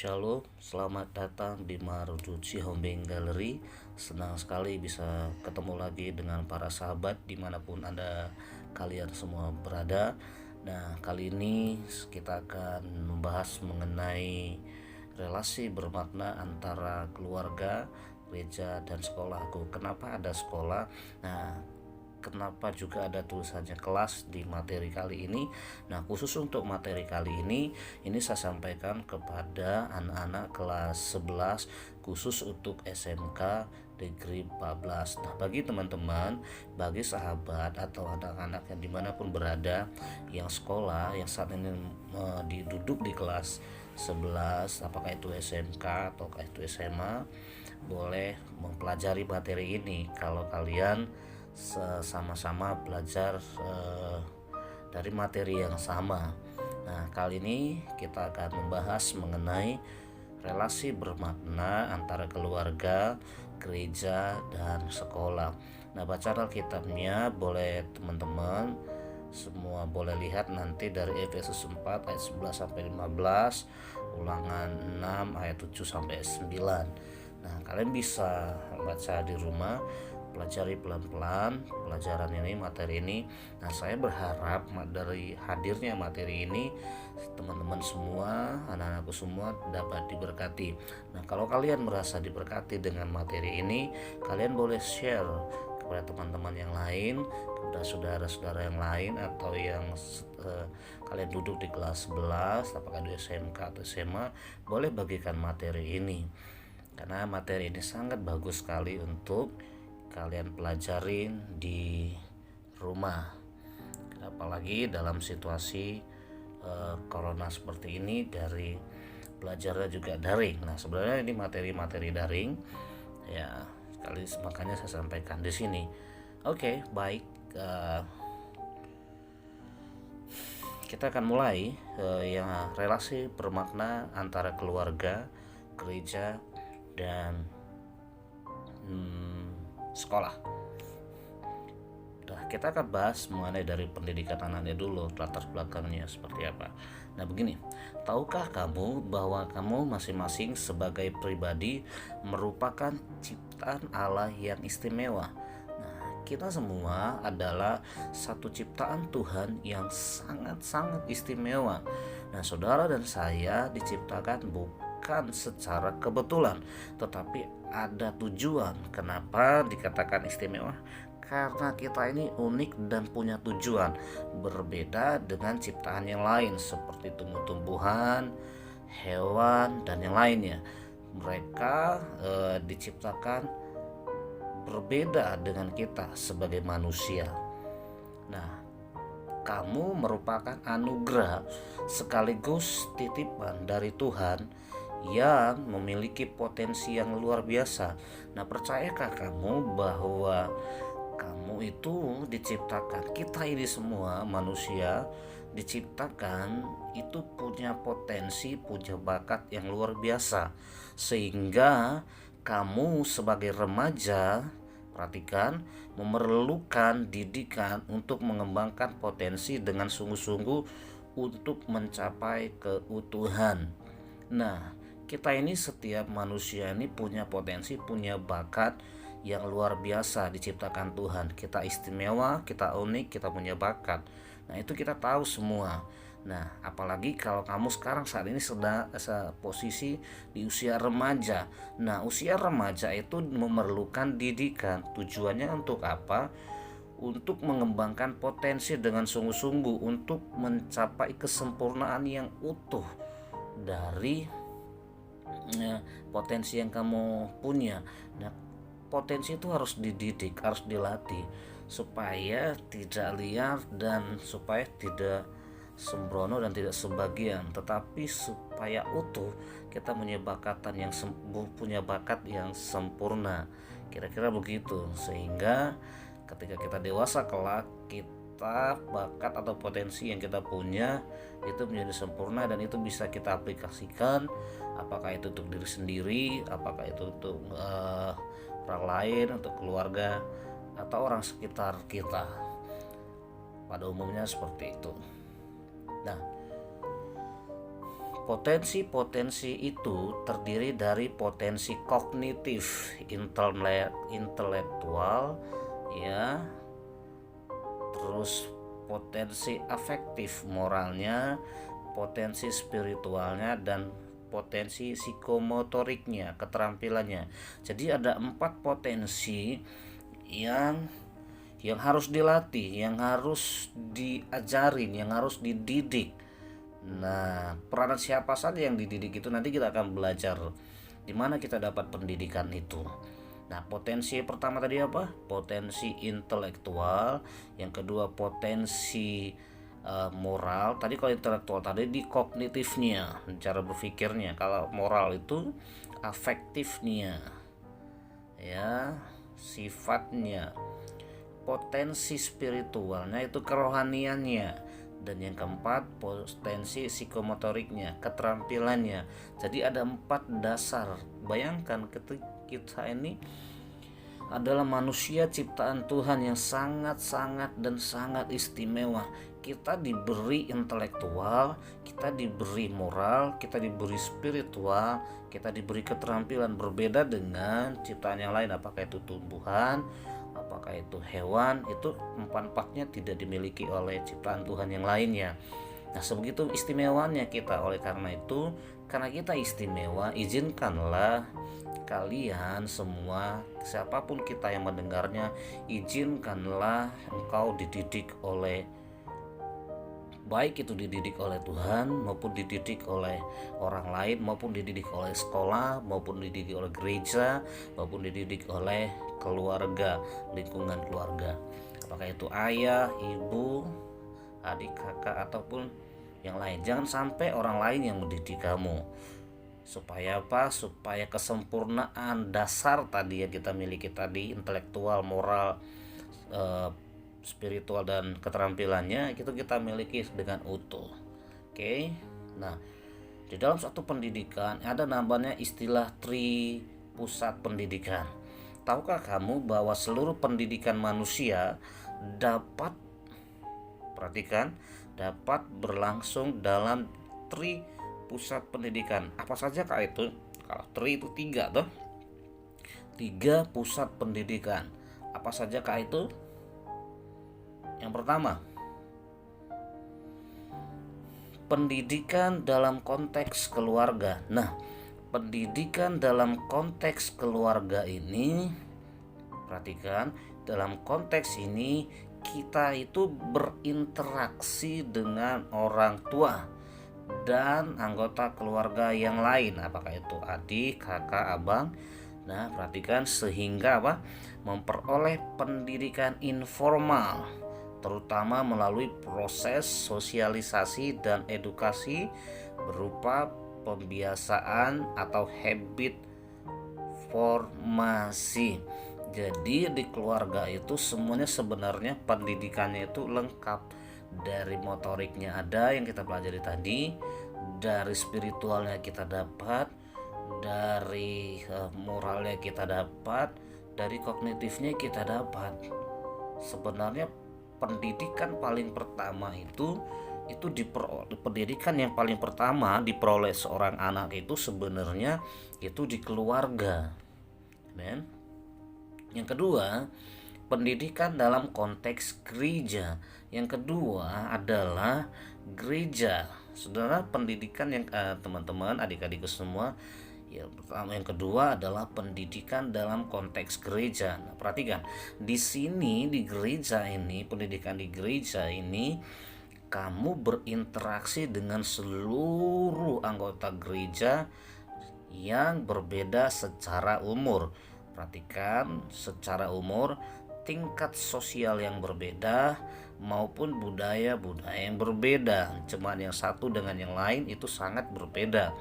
Shalom, selamat datang di Marujuchi Hombeng Gallery. Senang sekali bisa ketemu lagi dengan para sahabat dimanapun kalian semua berada. Nah, kali ini kita akan membahas mengenai relasi bermakna antara keluarga, gereja, dan sekolahku. Kenapa ada sekolah? Nah, kenapa juga ada tulisannya kelas di materi kali ini. Nah, khusus untuk materi kali ini saya sampaikan kepada anak-anak kelas 11 khusus untuk SMK Negeri 14. Nah, bagi teman-teman, bagi sahabat atau anak-anak yang dimanapun berada yang sekolah, yang saat ini duduk di kelas 11, apakah itu SMK atau itu SMA, boleh mempelajari materi ini kalau kalian sama-sama belajar dari materi yang sama. Nah, kali ini kita akan membahas mengenai relasi bermakna antara keluarga, gereja, dan sekolah. Nah, baca Alkitabnya boleh teman-teman semua boleh lihat nanti dari Efesus 4 ayat 11 sampai 15, Ulangan 6 ayat 7 sampai 9. Nah, kalian bisa baca di rumah, pelajari pelan-pelan pelajaran ini, materi ini. Nah, saya berharap dari hadirnya materi ini teman-teman semua, anak-anakku semua dapat diberkati. Nah, kalau kalian merasa diberkati dengan materi ini, kalian boleh share kepada teman-teman yang lain, kepada saudara-saudara yang lain, atau yang kalian duduk di kelas 11, apakah di SMK atau SMA, boleh bagikan materi ini, karena materi ini sangat bagus sekali untuk kalian pelajarin di rumah, apalagi dalam situasi corona seperti ini, dari belajarnya juga daring. Nah, sebenarnya ini materi-materi daring ya, makanya saya sampaikan di sini. Oke, baik, kita akan mulai yang relasi bermakna antara keluarga, gereja, dan sekolah. Nah, kita akan bahas mengenai dari pendidikan anaknya dulu, latar belakangnya seperti apa. Nah, begini, tahukah kamu bahwa kamu masing-masing sebagai pribadi merupakan ciptaan Allah yang istimewa? Nah, kita semua adalah satu ciptaan Tuhan yang sangat-sangat istimewa. Nah, saudara dan saya diciptakan bukan secara kebetulan, tetapi ada tujuan. Kenapa dikatakan istimewa? Karena kita ini unik dan punya tujuan, berbeda dengan ciptaan yang lain seperti tumbuh-tumbuhan, hewan, dan yang lainnya. Mereka diciptakan berbeda dengan kita sebagai manusia. Nah, kamu merupakan anugerah sekaligus titipan dari Tuhan yang memiliki potensi yang luar biasa. Nah, percayakah kamu bahwa kamu itu diciptakan, kita ini semua manusia diciptakan itu punya potensi, punya bakat yang luar biasa, sehingga kamu sebagai remaja, perhatikan, memerlukan didikan untuk mengembangkan potensi dengan sungguh-sungguh untuk mencapai keutuhan. Nah, kita ini, setiap manusia ini punya potensi, punya bakat yang luar biasa diciptakan Tuhan. Kita istimewa, kita unik, kita punya bakat. Nah, itu kita tahu semua. Nah, apalagi kalau kamu sekarang saat ini sedang posisi di usia remaja. Nah, usia remaja itu memerlukan didikan. Tujuannya untuk apa? Untuk mengembangkan potensi dengan sungguh-sungguh untuk mencapai kesempurnaan yang utuh dari potensi yang kamu punya. Nah, potensi itu harus dididik, harus dilatih supaya tidak liar dan supaya tidak sembrono dan tidak sebagian, tetapi supaya utuh. Kita punya punya bakat yang sempurna, kira-kira begitu, sehingga ketika kita dewasa kelak, kita bakat atau potensi yang kita punya itu menjadi sempurna dan itu bisa kita aplikasikan, apakah itu untuk diri sendiri, apakah itu untuk orang lain, untuk keluarga, atau orang sekitar kita. Pada umumnya seperti itu. Nah, Potensi-potensi itu terdiri dari potensi kognitif, intelektual, ya, terus potensi afektif, moralnya, potensi spiritualnya, dan potensi psikomotoriknya, keterampilannya. Jadi ada 4 potensi yang harus dilatih, yang harus diajarin, yang harus dididik. Nah, peranan siapa saja yang dididik itu nanti kita akan belajar di mana kita dapat pendidikan itu. Nah, potensi pertama tadi apa? Potensi intelektual, yang kedua potensi moral. Tadi kalau intelektual tadi di kognitifnya, cara berpikirnya. Kalau moral itu afektifnya, ya, sifatnya. Potensi spiritualnya itu kerohaniannya, dan yang keempat potensi psikomotoriknya, keterampilannya. Jadi ada 4 dasar. Bayangkan ketika kita ini adalah manusia ciptaan Tuhan yang sangat-sangat dan sangat istimewa. Kita diberi intelektual, kita diberi moral, kita diberi spiritual, kita diberi keterampilan. Berbeda dengan ciptaan yang lain, apakah itu tumbuhan, apakah itu hewan. Itu empat-empatnya tidak dimiliki oleh ciptaan Tuhan yang lainnya. Nah, sebegitu istimewanya kita. Oleh karena itu, karena kita istimewa, izinkanlah kalian semua, siapapun kita yang mendengarnya, izinkanlah engkau dididik oleh, baik itu dididik oleh Tuhan maupun dididik oleh orang lain, maupun dididik oleh sekolah, maupun dididik oleh gereja, maupun dididik oleh keluarga, lingkungan keluarga. Apakah itu ayah, ibu, adik, kakak, ataupun yang lain. Jangan sampai orang lain yang mendidik kamu. Supaya apa? Supaya kesempurnaan dasar tadi yang kita miliki tadi, intelektual, moral, spiritual, dan keterampilannya, itu kita miliki dengan utuh. Oke. Nah, di dalam suatu pendidikan ada namanya istilah pusat pendidikan. Tahukah kamu bahwa seluruh pendidikan manusia dapat, perhatikan, dapat berlangsung dalam pusat pendidikan. Apa saja kak itu? Kalau itu 3 toh. 3 pusat pendidikan. Apa saja kak itu? Yang pertama, pendidikan dalam konteks keluarga. Nah, pendidikan dalam konteks keluarga ini, perhatikan, dalam konteks ini kita itu berinteraksi dengan orang tua dan anggota keluarga yang lain, apakah itu adik, kakak, abang. Nah, perhatikan, sehingga apa? Memperoleh pendidikan informal, terutama melalui proses sosialisasi dan edukasi berupa pembiasaan atau habit formasi. Jadi di keluarga itu semuanya sebenarnya pendidikannya itu lengkap. Dari motoriknya ada yang kita pelajari tadi, dari spiritualnya kita dapat, dari moralnya kita dapat, dari kognitifnya kita dapat. Sebenarnya pendidikan paling pertama itu pendidikan yang paling pertama diperoleh seorang anak itu sebenarnya itu di keluarga. Men. Yang kedua, pendidikan dalam konteks gereja. Yang kedua adalah gereja. Saudara, pendidikan yang teman-teman, adik-adikku semua, yang pertama, yang kedua adalah pendidikan dalam konteks gereja. Nah, perhatikan, di sini di gereja ini, pendidikan di gereja ini, kamu berinteraksi dengan seluruh anggota gereja yang berbeda secara umur. Perhatikan, secara umur, tingkat sosial yang berbeda, maupun budaya-budaya yang berbeda. Cuman yang satu dengan yang lain itu sangat berbeda.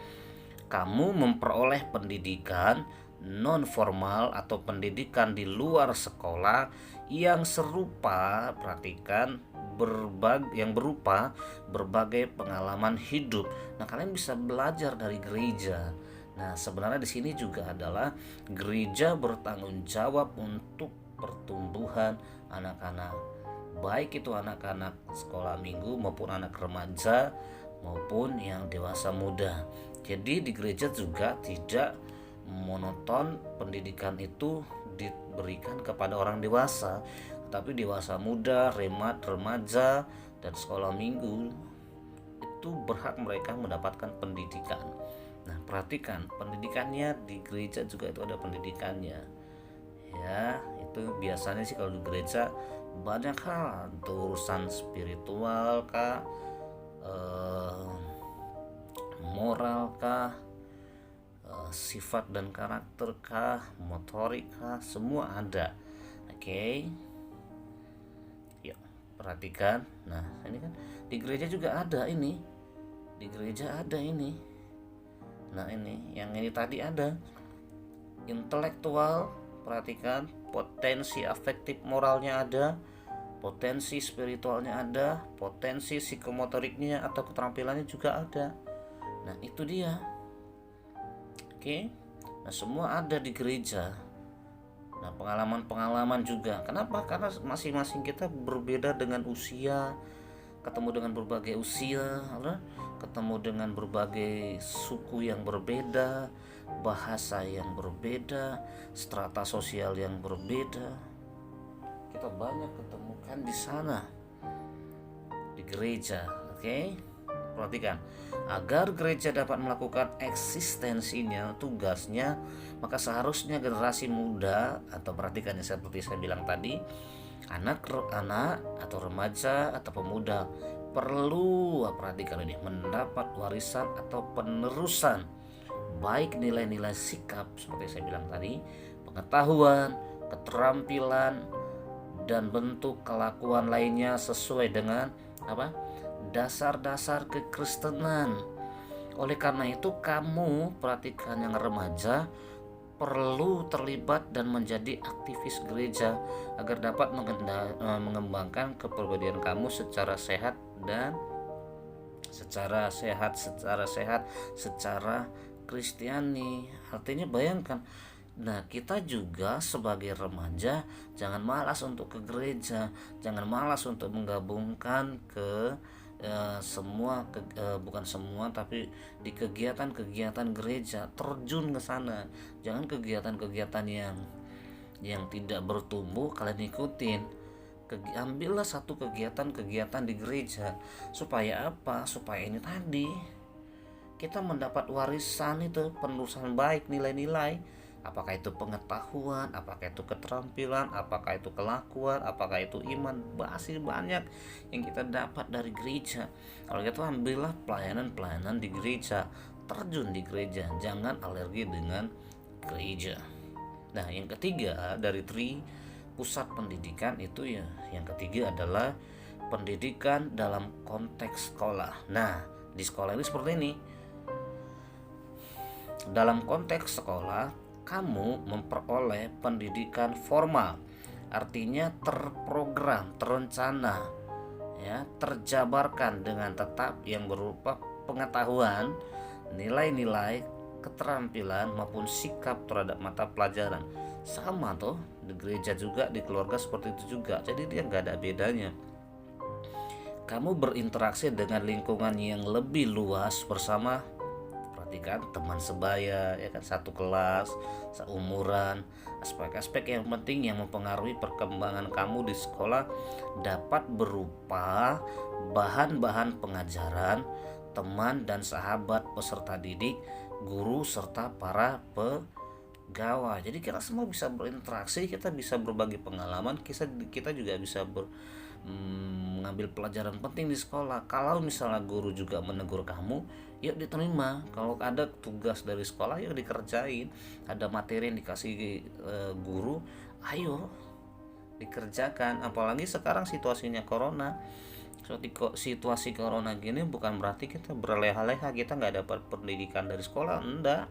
Kamu memperoleh pendidikan non formal atau pendidikan di luar sekolah yang serupa, perhatikan, yang berupa berbagai pengalaman hidup. Nah, kalian bisa belajar dari gereja. Nah, sebenarnya di sini juga adalah gereja bertanggung jawab untuk pertumbuhan anak-anak, baik itu anak-anak sekolah minggu maupun anak remaja, maupun yang dewasa muda. Jadi di gereja juga tidak monoton pendidikan itu diberikan kepada orang dewasa, tapi dewasa muda, remaja, dan sekolah minggu itu berhak mereka mendapatkan pendidikan. Nah, perhatikan pendidikannya di gereja juga itu ada pendidikannya. Ya, itu biasanya sih kalau di gereja banyak hal, untuk urusan spiritual kah, moral kah, sifat dan karakter kah, motorik kah, semua ada. Oke. Yuk, perhatikan. Nah, ini kan di gereja juga ada ini. Di gereja ada ini. Nah, ini yang ini tadi ada intelektual, perhatikan, potensi afektif moralnya ada, potensi spiritualnya ada, potensi psikomotoriknya atau keterampilannya juga ada. Nah, itu dia. Oke. Nah, semua ada di gereja. Nah, pengalaman-pengalaman juga. Kenapa? Karena masing-masing kita berbeda dengan usia, ketemu dengan berbagai usia, ketemu dengan berbagai suku yang berbeda, bahasa yang berbeda, strata sosial yang berbeda. Kita banyak ketemukan di sana, di gereja. Oke? Perhatikan, agar gereja dapat melakukan eksistensinya, tugasnya, maka seharusnya generasi muda, atau perhatikan ya, seperti saya bilang tadi, anak-anak atau remaja atau pemuda perlu, perhatikan ini, mendapat warisan atau penerusan baik nilai-nilai sikap seperti saya bilang tadi, pengetahuan, keterampilan, dan bentuk kelakuan lainnya sesuai dengan dasar-dasar kekristenan. Oleh karena itu kamu, perhatikan yang remaja, perlu terlibat dan menjadi aktivis gereja agar dapat mengembangkan kepribadian kamu secara sehat secara Kristiani. Artinya bayangkan, nah kita juga sebagai remaja jangan malas untuk ke gereja, jangan malas untuk menggabungkan ke bukan semua, tapi di kegiatan-kegiatan gereja, terjun ke sana. Jangan kegiatan-kegiatan yang tidak bertumbuh kalian ikutin. Ambillah satu kegiatan-kegiatan di gereja. Supaya apa? Supaya ini tadi, kita mendapat warisan itu, penerusan baik nilai-nilai, apakah itu pengetahuan, apakah itu keterampilan, apakah itu kelakuan, apakah itu iman. Masih banyak yang kita dapat dari gereja. Kalau gitu ambillah pelayanan-pelayanan di gereja, terjun di gereja, jangan alergi dengan gereja. Nah, yang ketiga dari pusat pendidikan itu ya, yang ketiga adalah pendidikan dalam konteks sekolah. Nah, di sekolah ini seperti ini. Dalam konteks sekolah, kamu memperoleh pendidikan formal, artinya terprogram, terencana, ya, terjabarkan dengan tetap yang berupa pengetahuan, nilai-nilai, keterampilan maupun sikap terhadap mata pelajaran. Sama tuh di gereja juga, di keluarga seperti itu juga. Jadi dia nggak ada bedanya. Kamu berinteraksi dengan lingkungan yang lebih luas bersama, perhatikan, teman sebaya, ya kan, satu kelas, seumuran. Aspek-aspek yang penting yang mempengaruhi perkembangan kamu di sekolah dapat berupa bahan-bahan pengajaran, teman dan sahabat peserta didik, guru serta para pegawai. Jadi kita semua bisa berinteraksi, kita bisa berbagi pengalaman, kita juga bisa mengambil pelajaran penting di sekolah. Kalau misalnya guru juga menegur kamu, yuk diterima. Kalau ada tugas dari sekolah, yuk dikerjain. Ada materi yang dikasih guru, ayo dikerjakan. Apalagi sekarang situasinya corona. Situasi corona gini bukan berarti kita berleha-leha, kita nggak dapat pendidikan dari sekolah. Enggak,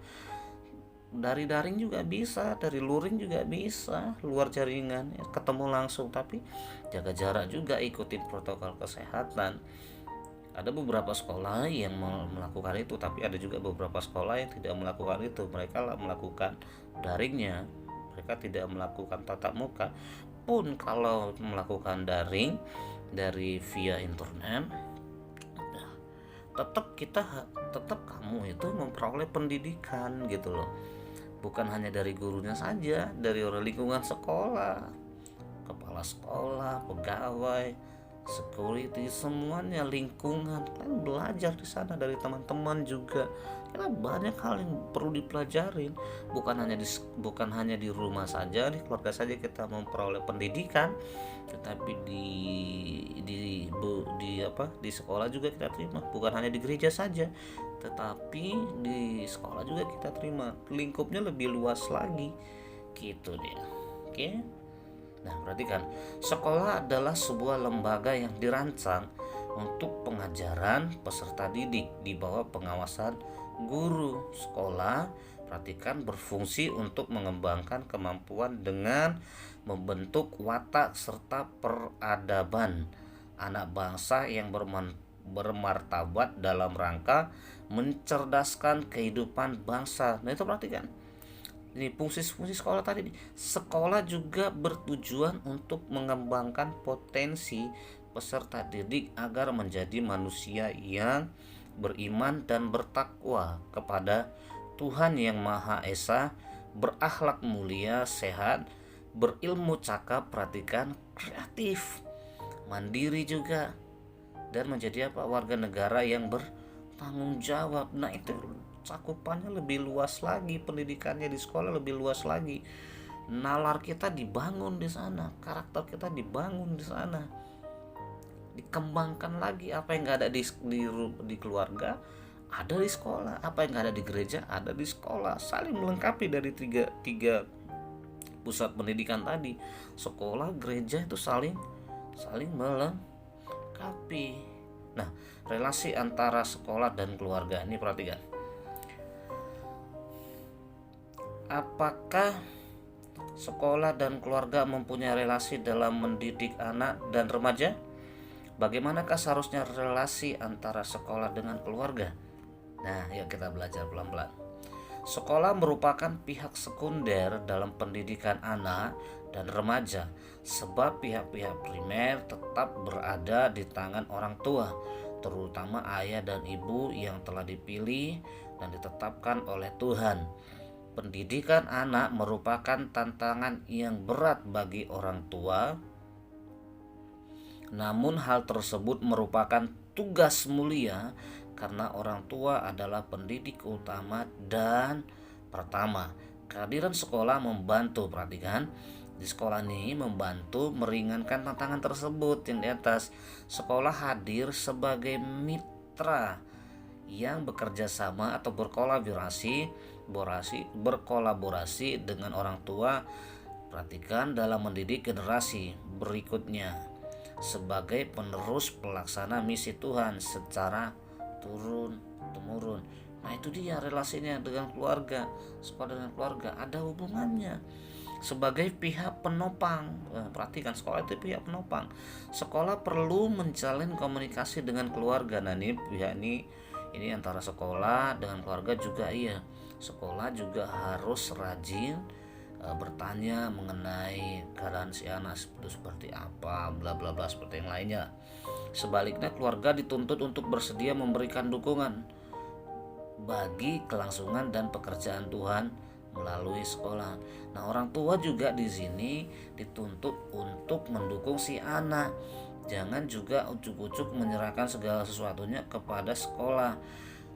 dari daring juga bisa, dari luring juga bisa, luar jaringan, ya, ketemu langsung, tapi jaga jarak juga, ikutin protokol kesehatan. Ada beberapa sekolah yang melakukan itu, tapi ada juga beberapa sekolah yang tidak melakukan itu. Mereka melakukan daringnya, mereka tidak melakukan tatap muka. Pun kalau melakukan daring dari via internet, tetap kamu itu memperoleh pendidikan gitu loh. Bukan hanya dari gurunya saja, dari orang lingkungan sekolah, kepala sekolah, pegawai, security, semuanya lingkungan. Kalian belajar di sana dari teman-teman juga. Karena banyak hal yang perlu dipelajarin. Bukan hanya di rumah saja, di keluarga saja kita memperoleh pendidikan, tetapi di sekolah juga kita terima. Bukan hanya di gereja saja, tetapi di sekolah juga kita terima. Lingkupnya lebih luas lagi. Gitu dia. Oke. Nah, perhatikan, sekolah adalah sebuah lembaga yang dirancang untuk pengajaran peserta didik di bawah pengawasan guru. Sekolah, perhatikan, berfungsi untuk mengembangkan kemampuan dengan membentuk watak serta peradaban anak bangsa yang bermartabat dalam rangka mencerdaskan kehidupan bangsa. Nah, itu perhatikan. Ini fungsi-fungsi sekolah tadi. Sekolah juga bertujuan untuk mengembangkan potensi peserta didik agar menjadi manusia yang beriman dan bertakwa kepada Tuhan yang Maha Esa, berakhlak mulia, sehat, berilmu cakap, perhatikan, kreatif, mandiri juga, dan menjadi warga negara yang bertanggung jawab. Nah, itu cakupannya lebih luas lagi, pendidikannya di sekolah lebih luas lagi. Nalar kita dibangun di sana, karakter kita dibangun di sana, dikembangkan lagi. Apa yang nggak ada di keluarga ada di sekolah, apa yang nggak ada di gereja ada di sekolah. Saling melengkapi dari tiga pusat pendidikan tadi. Sekolah, gereja itu saling melengkapi. Nah, relasi antara sekolah dan keluarga ini perhatikan. Apakah sekolah dan keluarga mempunyai relasi dalam mendidik anak dan remaja? Bagaimanakah seharusnya relasi antara sekolah dengan keluarga? Nah, yuk kita belajar pelan-pelan. Sekolah merupakan pihak sekunder dalam pendidikan anak dan remaja, sebab pihak-pihak primer tetap berada di tangan orang tua, terutama ayah dan ibu yang telah dipilih dan ditetapkan oleh Tuhan. Pendidikan anak merupakan tantangan yang berat bagi orang tua, namun hal tersebut merupakan tugas mulia karena orang tua adalah pendidik utama dan pertama. Kehadiran sekolah membantu, perhatikan, di sekolah ini membantu meringankan tantangan tersebut yang di atas. Sekolah hadir sebagai mitra yang bekerja sama atau berkolaborasi dengan orang tua, perhatikan, dalam mendidik generasi berikutnya sebagai penerus pelaksana misi Tuhan secara turun-temurun. Nah, itu dia relasinya dengan keluarga. Sekolah dengan keluarga ada hubungannya sebagai pihak penopang. Perhatikan, sekolah itu pihak penopang. Sekolah perlu menjalin komunikasi dengan keluarga. Nah, ini pihak ini antara sekolah dengan keluarga juga. Iya, sekolah juga harus rajin bertanya mengenai keadaan si anak seperti apa, bla bla bla, seperti yang lainnya. Sebaliknya, keluarga dituntut untuk bersedia memberikan dukungan bagi kelangsungan dan pekerjaan Tuhan melalui sekolah. Nah, orang tua juga di sini dituntut untuk mendukung si anak. Jangan juga ujuk-ujuk menyerahkan segala sesuatunya kepada sekolah.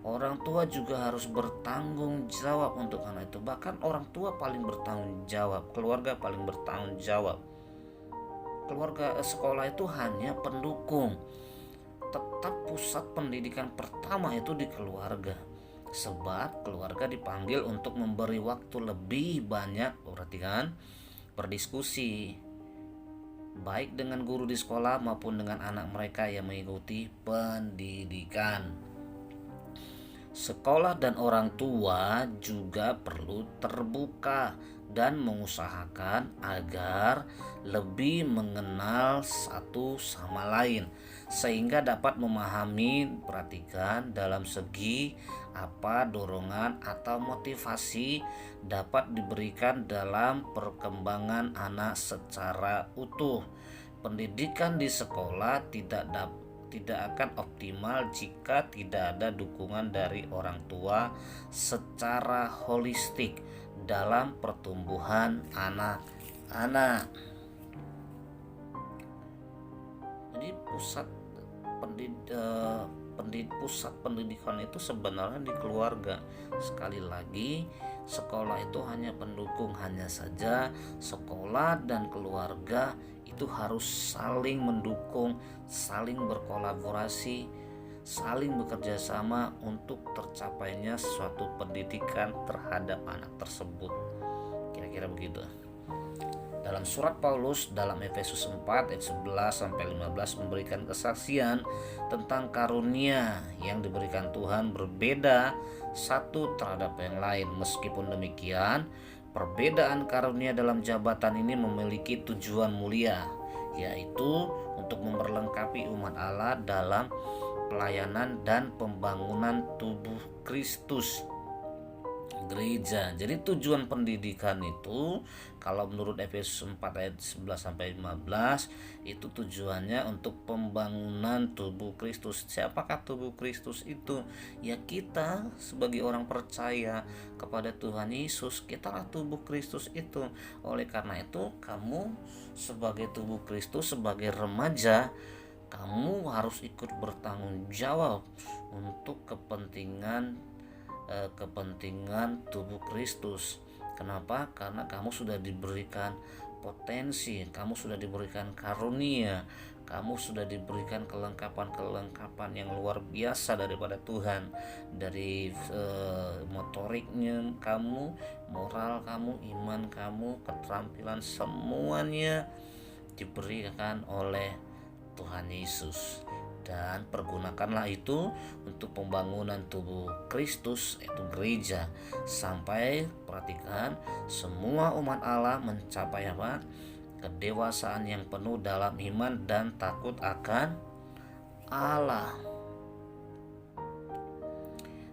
Orang tua juga harus bertanggung jawab untuk anak itu. Bahkan orang tua paling bertanggung jawab, keluarga paling bertanggung jawab. Sekolah itu hanya pendukung. Tetap pusat pendidikan pertama itu di keluarga. Sebab keluarga dipanggil untuk memberi waktu lebih banyak, perhatikan, berdiskusi, baik dengan guru di sekolah maupun dengan anak mereka yang mengikuti pendidikan. Sekolah dan orang tua juga perlu terbuka dan mengusahakan agar lebih mengenal satu sama lain sehingga dapat memahami, perhatikan, dalam segi apa dorongan atau motivasi dapat diberikan dalam perkembangan anak secara utuh. Pendidikan di sekolah tidak akan optimal jika tidak ada dukungan dari orang tua secara holistik dalam pertumbuhan anak-anak. Jadi pusat pendidikan itu sebenarnya di keluarga. Sekali lagi, sekolah itu hanya pendukung, hanya saja sekolah dan keluarga itu harus saling mendukung, saling berkolaborasi, saling bekerja sama untuk tercapainya suatu pendidikan terhadap anak tersebut. Kira-kira begitu. Dalam surat Paulus dalam Efesus 4 ayat 11 sampai 15 memberikan kesaksian tentang karunia yang diberikan Tuhan berbeda satu terhadap yang lain. Meskipun demikian, perbedaan karunia dalam jabatan ini memiliki tujuan mulia, yaitu untuk memperlengkapi umat Allah dalam pelayanan dan pembangunan tubuh Kristus, gereja. Jadi tujuan pendidikan itu kalau menurut Efesus 4 ayat 11 sampai 15 itu tujuannya untuk pembangunan tubuh Kristus. Siapakah tubuh Kristus itu? Ya kita sebagai orang percaya kepada Tuhan Yesus, kitalah tubuh Kristus itu. Oleh karena itu kamu sebagai tubuh Kristus, sebagai remaja, kamu harus ikut bertanggung jawab untuk kepentingan tubuh Kristus. Kenapa? Karena kamu sudah diberikan potensi, kamu sudah diberikan karunia, kamu sudah diberikan kelengkapan yang luar biasa daripada Tuhan. Dari motoriknya kamu, moral kamu, iman kamu, keterampilan, semuanya diberikan oleh Tuhan Yesus. Dan pergunakanlah itu untuk pembangunan tubuh Kristus, yaitu gereja, sampai perhatikan semua umat Allah mencapai apa? Kedewasaan yang penuh dalam iman dan takut akan Allah.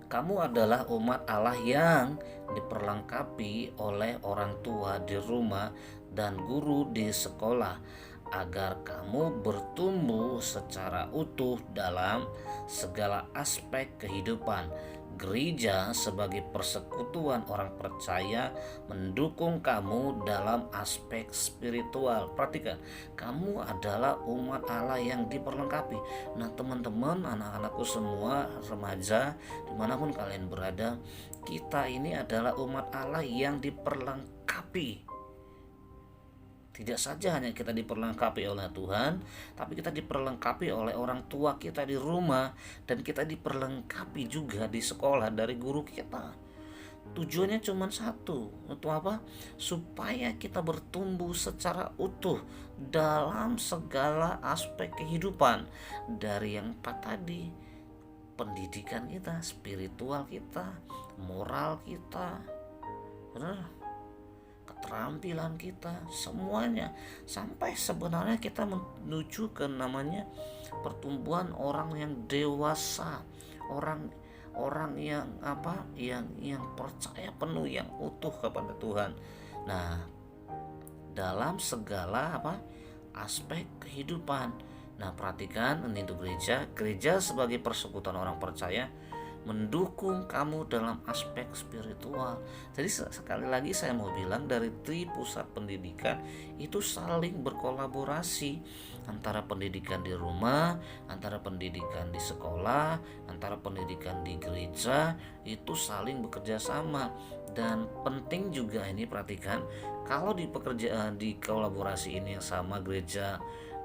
Kamu adalah umat Allah yang diperlengkapi oleh orang tua di rumah dan guru di sekolah agar kamu bertumbuh secara utuh dalam segala aspek kehidupan. Gereja sebagai persekutuan orang percaya mendukung kamu dalam aspek spiritual. Perhatikan, kamu adalah umat Allah yang diperlengkapi. Nah teman-teman, anak-anakku semua, remaja, dimanapun kalian berada, kita ini adalah umat Allah yang diperlengkapi. Tidak saja hanya kita diperlengkapi oleh Tuhan, tapi kita diperlengkapi oleh orang tua kita di rumah, dan kita diperlengkapi juga di sekolah dari guru kita. Tujuannya cuma satu, untuk apa? Supaya kita bertumbuh secara utuh dalam segala aspek kehidupan. Dari yang 4 tadi, pendidikan kita, spiritual kita, moral kita, keterampilan kita, semuanya, sampai sebenarnya kita menuju ke namanya pertumbuhan orang yang dewasa, orang yang yang percaya penuh, yang utuh kepada Tuhan. Nah, dalam segala aspek kehidupan. Nah, perhatikan ini untuk gereja sebagai persekutuan orang percaya mendukung kamu dalam aspek spiritual. Jadi sekali lagi saya mau bilang, dari pusat pendidikan itu saling berkolaborasi, antara pendidikan di rumah, antara pendidikan di sekolah, antara pendidikan di gereja, itu saling bekerja sama. Dan penting juga ini, perhatikan, kalau di pekerjaan, di kolaborasi ini yang sama, gereja,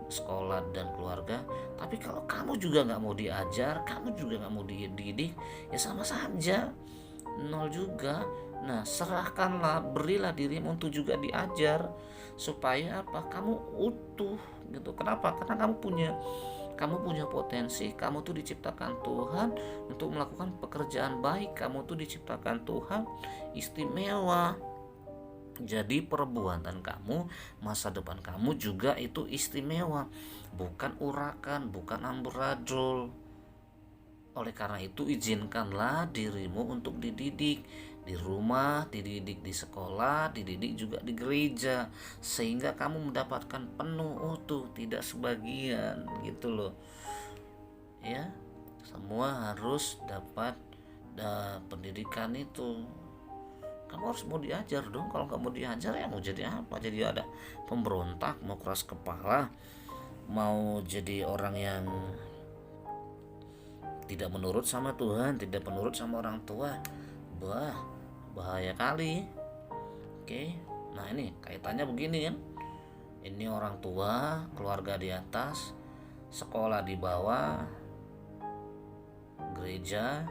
sekolah dan keluarga, tapi kalau kamu juga nggak mau diajar, kamu juga nggak mau dididik, ya sama saja, nol juga. Nah, serahkanlah, berilah dirimu untuk juga diajar, supaya apa? Kamu utuh gitu. Kenapa? Karena kamu punya potensi, kamu tuh diciptakan Tuhan untuk melakukan pekerjaan baik, kamu tuh diciptakan Tuhan istimewa. Jadi perbuatan kamu, masa depan kamu juga itu istimewa, bukan urakan, bukan amburadul. Oleh karena itu izinkanlah dirimu untuk dididik di rumah, dididik di sekolah, dididik juga di gereja, sehingga kamu mendapatkan penuh utuh, tidak sebagian gitu loh. ya. Semua harus dapat pendidikan itu. Kamu harus mau diajar dong. Kalau nggak mau diajar ya mau jadi apa? Jadi ada pemberontak, mau keras kepala, mau jadi orang yang tidak menurut sama Tuhan, tidak menurut sama orang tua. Bahaya kali. Oke. Nah, ini kaitannya begini kan. Ini orang tua, keluarga di atas, sekolah di bawah, gereja,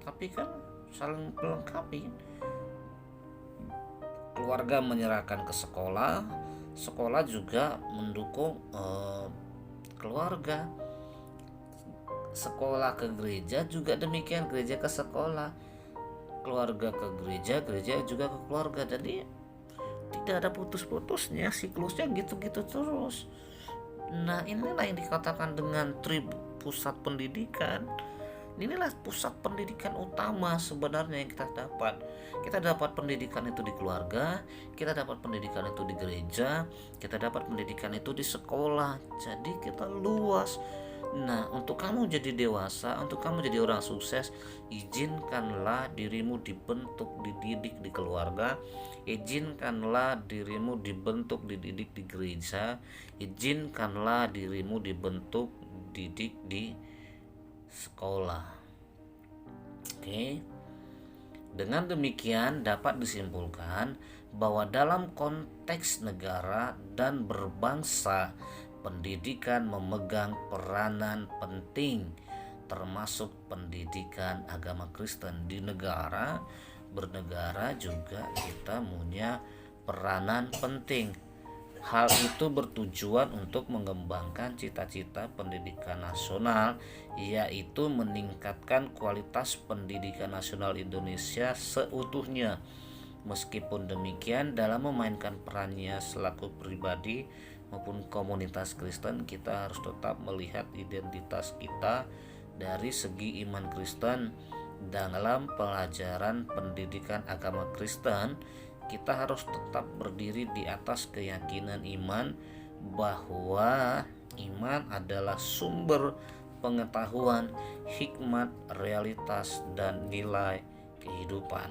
tapi kan saling melengkapi. Keluarga menyerahkan ke sekolah, sekolah juga mendukung keluarga. Sekolah ke gereja juga demikian, gereja ke sekolah, keluarga ke gereja, gereja juga ke keluarga. Jadi tidak ada putus-putusnya, siklusnya gitu-gitu terus. Nah, inilah yang dikatakan dengan pusat pendidikan. Inilah pusat pendidikan utama sebenarnya yang kita dapat. Kita dapat pendidikan itu di keluarga, kita dapat pendidikan itu di gereja, kita dapat pendidikan itu di sekolah. Jadi kita luas. Nah, untuk kamu jadi dewasa, untuk kamu jadi orang sukses, izinkanlah dirimu dibentuk, dididik di keluarga, izinkanlah dirimu dibentuk, dididik di gereja, izinkanlah dirimu dibentuk, didik di sekolah. Oke. Dengan demikian dapat disimpulkan bahwa dalam konteks negara dan berbangsa, pendidikan memegang peranan penting, termasuk pendidikan agama Kristen. Di negara, bernegara juga kita punya peranan penting. Hal itu bertujuan untuk mengembangkan cita-cita pendidikan nasional, yaitu meningkatkan kualitas pendidikan nasional Indonesia seutuhnya. Meskipun demikian, dalam memainkan perannya selaku pribadi maupun komunitas Kristen, kita harus tetap melihat identitas kita dari segi iman Kristen. Dalam pelajaran pendidikan agama Kristen, kita harus tetap berdiri di atas keyakinan iman bahwa iman adalah sumber pengetahuan, hikmat, realitas, dan nilai kehidupan.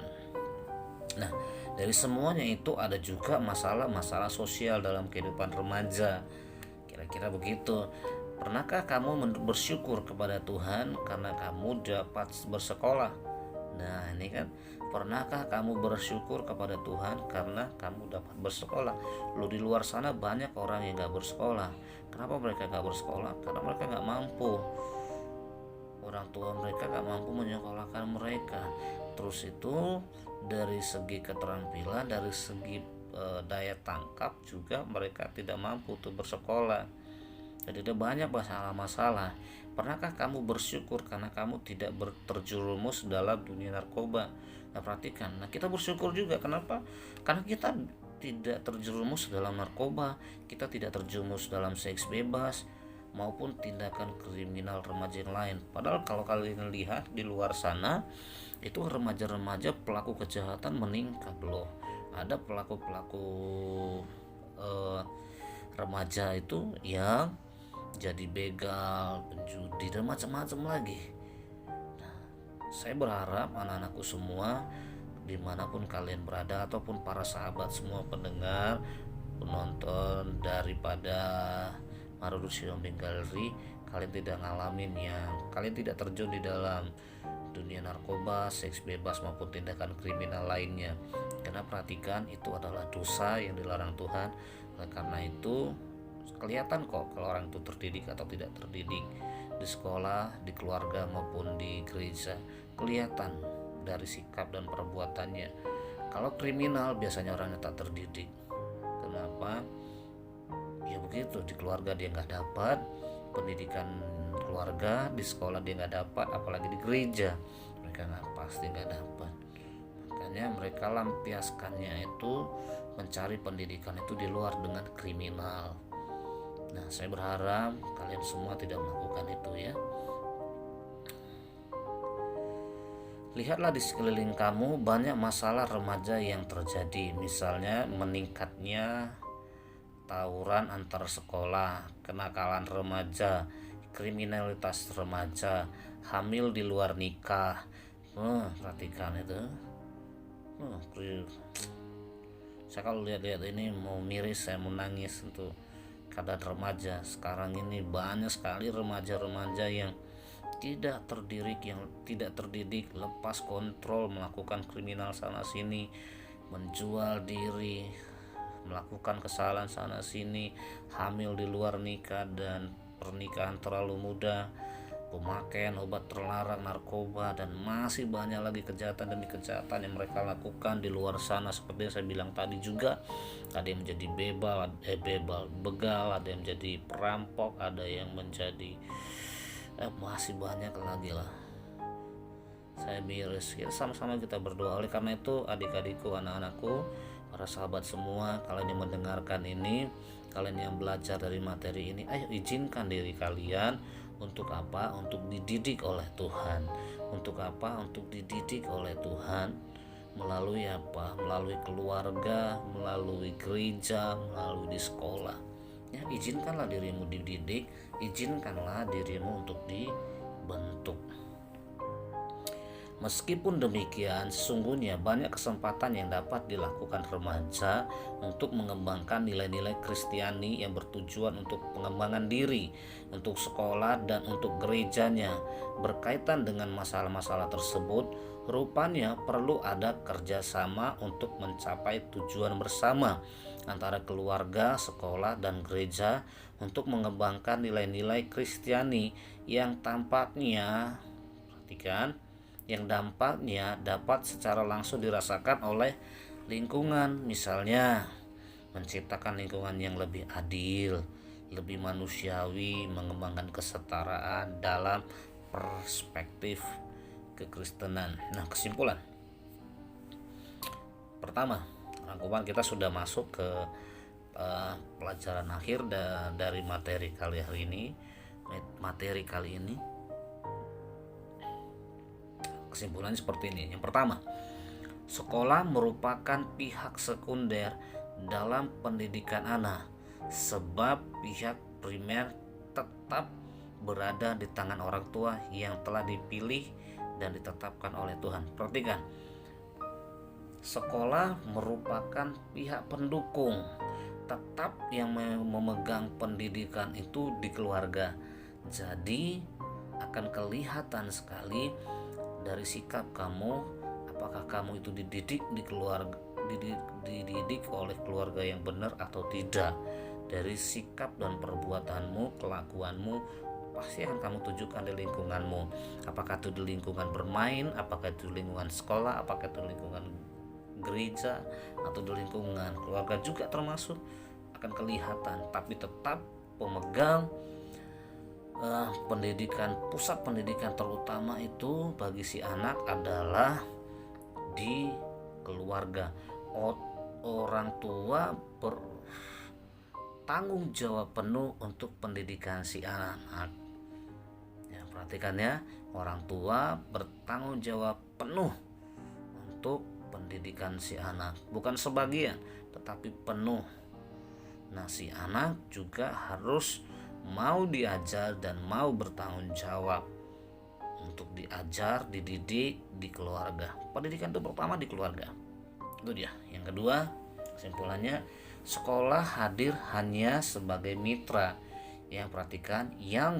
Nah, dari semuanya itu ada juga masalah-masalah sosial dalam kehidupan remaja. Kira-kira begitu. Pernahkah kamu bersyukur kepada Tuhan karena kamu dapat bersekolah? Nah, ini kan, pernahkah kamu bersyukur kepada Tuhan karena kamu dapat bersekolah? Lo di luar sana banyak orang yang gak bersekolah. Kenapa mereka gak bersekolah? Karena mereka gak mampu. Orang tua mereka gak mampu menyekolahkan mereka. Terus itu dari segi keterampilan, dari segi daya tangkap juga mereka tidak mampu untuk bersekolah. Jadi ada banyak masalah-masalah. Pernahkah kamu bersyukur karena kamu tidak terjerumus dalam dunia narkoba? Nah, perhatikan. Nah, kita bersyukur juga. Kenapa? Karena kita tidak terjerumus dalam narkoba, kita tidak terjerumus dalam seks bebas maupun tindakan kriminal remaja yang lain. Padahal kalau kalian lihat di luar sana, itu remaja-remaja pelaku kejahatan meningkat loh. Ada pelaku-pelaku remaja itu yang jadi begal, penjudi, dan macam-macam lagi. Nah, saya berharap anak-anakku semua dimanapun kalian berada, ataupun para sahabat semua pendengar, penonton daripada Marudusi Hombeng Gallery, kalian tidak ngalamin kalian tidak terjun di dalam dunia narkoba, seks bebas maupun tindakan kriminal lainnya. Karena perhatikan, itu adalah dosa yang dilarang Tuhan. Oleh karena itu kelihatan kok kalau orang itu terdidik atau tidak terdidik. Di sekolah, di keluarga maupun di gereja, kelihatan dari sikap dan perbuatannya. Kalau kriminal biasanya orangnya tak terdidik. Kenapa? Ya begitu, di keluarga dia nggak dapat pendidikan keluarga, di sekolah dia nggak dapat, apalagi di gereja mereka pasti nggak dapat. Makanya mereka lampiaskannya itu mencari pendidikan itu di luar dengan kriminal. Nah, saya berharap kalian semua tidak melakukan itu ya. Lihatlah di sekeliling kamu, banyak masalah remaja yang terjadi. Misalnya meningkatnya tawuran antar sekolah, kenakalan remaja, kriminalitas remaja, hamil di luar nikah. Perhatikan itu. Saya kalau lihat-lihat ini mau miris, saya mau nangis untuk keadaan remaja sekarang ini. Banyak sekali remaja-remaja yang tidak terdidik, lepas kontrol, melakukan kriminal sana sini, menjual diri, melakukan kesalahan sana sini, hamil di luar nikah dan pernikahan terlalu muda, pemakaian obat terlarang, narkoba, dan masih banyak lagi kejahatan demi kejahatan yang mereka lakukan di luar sana. Seperti yang saya bilang tadi juga, ada yang menjadi begal, ada yang menjadi perampok, ada yang menjadi masih banyak lagi lah. Saya miris. Ya, sama-sama kita berdoa. Oleh karena itu, adik-adikku, anak-anakku, para sahabat semua, kalian yang mendengarkan ini, kalian yang belajar dari materi ini, ayo izinkan diri kalian untuk apa? Untuk dididik oleh Tuhan. Untuk apa? Untuk dididik oleh Tuhan. Melalui apa? Melalui keluarga, melalui gereja, melalui di sekolah. Ya, izinkanlah dirimu dididik, izinkanlah dirimu untuk dibentuk. Meskipun demikian, sesungguhnya banyak kesempatan yang dapat dilakukan remaja untuk mengembangkan nilai-nilai Kristiani yang bertujuan untuk pengembangan diri, untuk sekolah, dan untuk gerejanya. Berkaitan dengan masalah-masalah tersebut, rupanya perlu ada kerjasama untuk mencapai tujuan bersama antara keluarga, sekolah, dan gereja untuk mengembangkan nilai-nilai Kristiani yang dampaknya dapat secara langsung dirasakan oleh lingkungan. Misalnya, menciptakan lingkungan yang lebih adil, lebih manusiawi, mengembangkan kesetaraan dalam perspektif kekristenan. Nah, kesimpulan pertama, rangkuman kita sudah masuk ke pelajaran akhir dari materi kali ini. Kesimpulannya seperti ini. Yang pertama, sekolah merupakan pihak sekunder dalam pendidikan anak, sebab pihak primer tetap berada di tangan orang tua yang telah dipilih dan ditetapkan oleh Tuhan. Perhatikan, sekolah merupakan pihak pendukung, tetap yang memegang pendidikan itu di keluarga. Jadi akan kelihatan sekali dari sikap kamu, apakah kamu itu dididik oleh keluarga yang benar atau tidak. Dari sikap dan perbuatanmu, kelakuanmu, pasti akan kamu tunjukkan di lingkunganmu. Apakah itu di lingkungan bermain, apakah itu di lingkungan sekolah, apakah itu di lingkungan gereja, atau di lingkungan keluarga juga termasuk, akan kelihatan. Tapi tetap pemegang pendidikan, pusat pendidikan terutama itu bagi si anak adalah di keluarga. Orang tua bertanggung jawab penuh untuk pendidikan si anak. Ya, perhatikan ya, orang tua bertanggung jawab penuh untuk pendidikan si anak, bukan sebagian tetapi penuh. Nah, si anak juga harus mau diajar dan mau bertanggung jawab untuk diajar, dididik di keluarga. Pendidikan itu pertama di keluarga. Itu dia. Yang kedua, kesimpulannya, sekolah hadir hanya sebagai mitra yang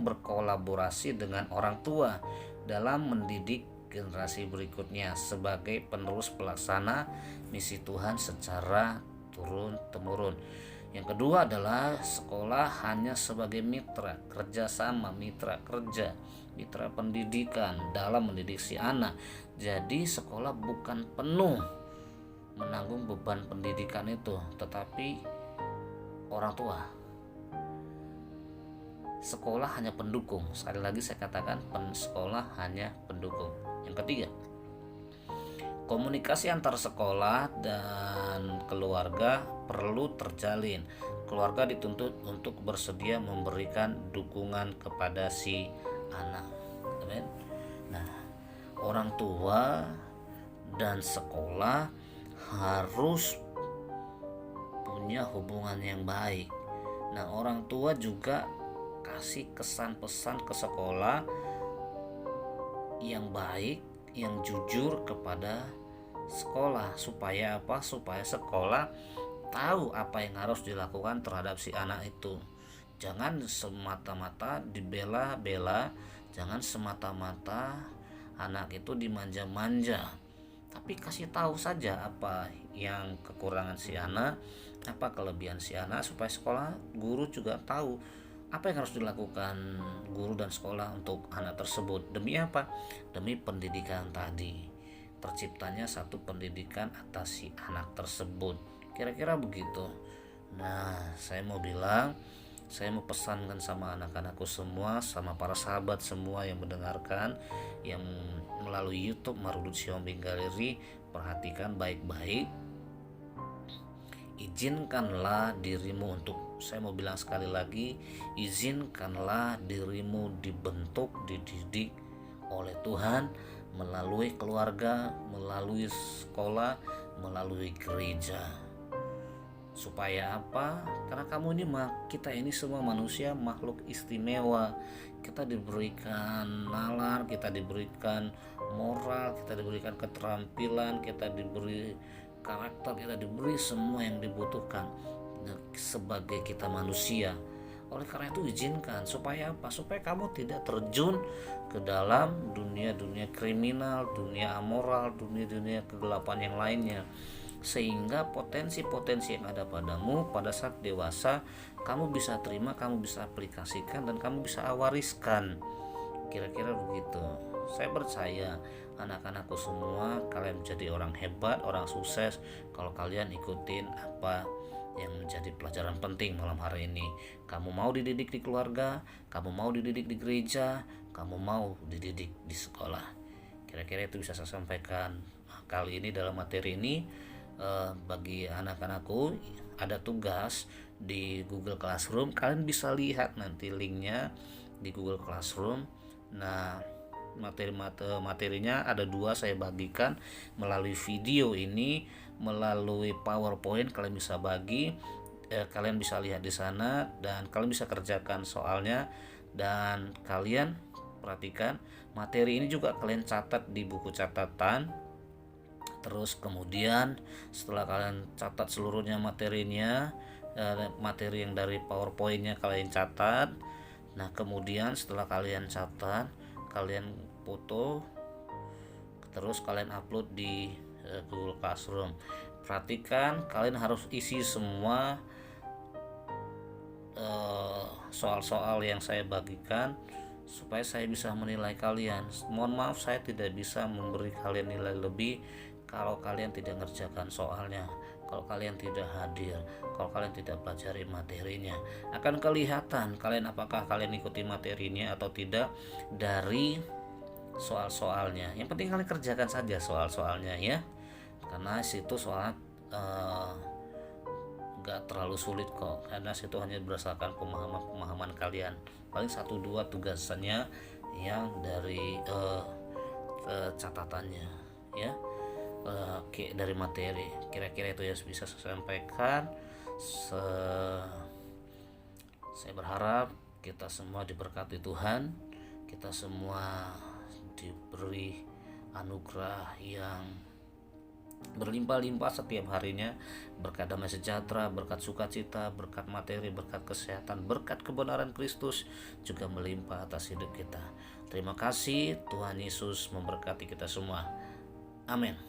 berkolaborasi dengan orang tua dalam mendidik generasi berikutnya sebagai penerus pelaksana misi Tuhan secara turun-temurun. Yang kedua adalah sekolah hanya sebagai mitra kerjasama, mitra kerja, mitra pendidikan dalam mendidik si anak. Jadi sekolah bukan penuh menanggung beban pendidikan itu, tetapi orang tua. Sekolah hanya pendukung. Sekali lagi saya katakan, sekolah hanya pendukung. Yang ketiga, komunikasi antar sekolah dan keluarga perlu terjalin. Keluarga dituntut untuk bersedia memberikan dukungan kepada si anak. Amin. Nah, orang tua dan sekolah harus punya hubungan yang baik. Nah, orang tua juga kasih kesan pesan ke sekolah yang baik, yang jujur kepada sekolah. Supaya apa? Supaya sekolah tahu apa yang harus dilakukan terhadap si anak itu. Jangan semata-mata dibela-bela, jangan semata-mata anak itu dimanja-manja, tapi kasih tahu saja apa yang kekurangan si anak, apa kelebihan si anak, supaya sekolah, guru juga tahu apa yang harus dilakukan guru dan sekolah untuk anak tersebut. Demi apa? Demi pendidikan tadi, terciptanya satu pendidikan atas si anak tersebut. Kira-kira begitu. Nah, saya mau pesankan sama anak-anakku semua, sama para sahabat semua yang mendengarkan, yang melalui YouTube Marudut Siombing Galeri, perhatikan baik-baik. Izinkanlah dirimu untuk, saya mau bilang sekali lagi, izinkanlah dirimu dibentuk, dididik oleh Tuhan melalui keluarga, melalui sekolah, melalui gereja. Supaya apa? Karena kita ini semua manusia, makhluk istimewa. Kita diberikan nalar, kita diberikan moral, kita diberikan keterampilan, kita diberi karakter, kita diberi semua yang dibutuhkan sebagai kita manusia. Oleh karena itu izinkan, supaya apa? Supaya kamu tidak terjun ke dalam dunia-dunia kriminal, dunia amoral, dunia-dunia kegelapan yang lainnya, sehingga potensi-potensi yang ada padamu pada saat dewasa kamu bisa terima, kamu bisa aplikasikan, dan kamu bisa wariskan. Kira-kira begitu. Saya percaya anak-anakku semua, kalian menjadi orang hebat, orang sukses kalau kalian ikutin apa yang menjadi pelajaran penting malam hari ini. Kamu mau dididik di keluarga, kamu mau dididik di gereja, kamu mau dididik di sekolah. Kira-kira itu bisa saya sampaikan kali ini dalam materi ini. Bagi anak-anakku ada tugas di Google Classroom, kalian bisa lihat nanti linknya di Google Classroom. Nah, materinya ada 2, saya bagikan melalui video ini, melalui PowerPoint kalian bisa bagi, kalian bisa lihat di sana, dan kalian bisa kerjakan soalnya. Dan kalian perhatikan materi ini juga kalian catat di buku catatan. Terus kemudian setelah kalian catat seluruhnya materinya, materi yang dari PowerPoint-nya kalian catat. Nah, kemudian setelah kalian catat, kalian foto, terus kalian upload di Google Classroom. Perhatikan, kalian harus isi semua soal-soal yang saya bagikan supaya saya bisa menilai kalian. Mohon maaf, saya tidak bisa memberi kalian nilai lebih kalau kalian tidak ngerjakan soalnya, kalau kalian tidak hadir, kalau kalian tidak pelajari materinya. Akan kelihatan kalian apakah kalian ikuti materinya atau tidak dari soal-soalnya. Yang penting kalian kerjakan saja soal-soalnya ya, karena situ soal gak terlalu sulit kok, karena situ hanya berdasarkan pemahaman kalian. Paling 1-2 tugasannya yang dari catatannya ya. Oke, dari materi kira-kira itu ya bisa saya sampaikan. Saya berharap kita semua diberkati Tuhan, kita semua diberi anugerah yang berlimpah-limpah setiap harinya, berkat damai sejahtera, berkat sukacita, berkat materi, berkat kesehatan, berkat kebenaran Kristus juga melimpah atas hidup kita. Terima kasih, Tuhan Yesus memberkati kita semua. Amin.